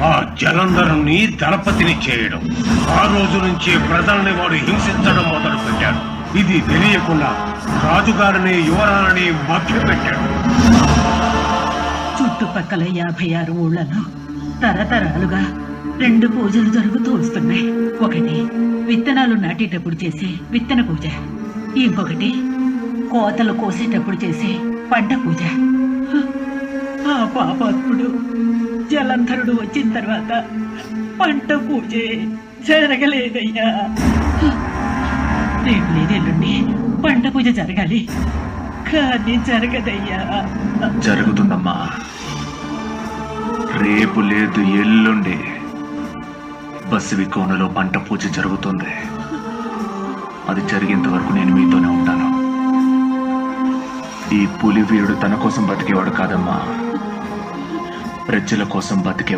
ఆ జలంధరుని దళపతిని చేయడం. ఆ రోజు నుంచి ప్రజల్ని వాడు హింసించడం మొదలు పెట్టాడు. ఇది తెలియకుండా రాజుగారిని యువరాలని మభ్యపెట్టాడు. చుట్టుపక్కల 56 ఊళ్ళలో తరతరాలుగా 2 పూజలు జరుగుతూ వస్తున్నాయి. ఒకటి విత్తనాలు నాటేటప్పుడు చేసే విత్తన పూజ, ఇంకొకటి కోతలు కోసేటప్పుడు చేసే పంట పూజ. ఆ పాపాత్ముడు జలంధరుడు వచ్చిన తర్వాత పంట పూజే జరగలేదయ్యా. రేపు లేదెల్లుండి పంట పూజ జరగాలి, కానీ జరగదయ్యా. జరుగుతుందమ్మా. రేపు లేదు, ఎల్లుండి బసివి కోనలో పంట పూజ జరుగుతుంది. అది జరిగేంత వరకు నేను మీతోనే ఉంటాను. ఈ పులి వీరుడు తన కోసం బతికేవాడు కాదమ్మా, ప్రజల కోసం బతికే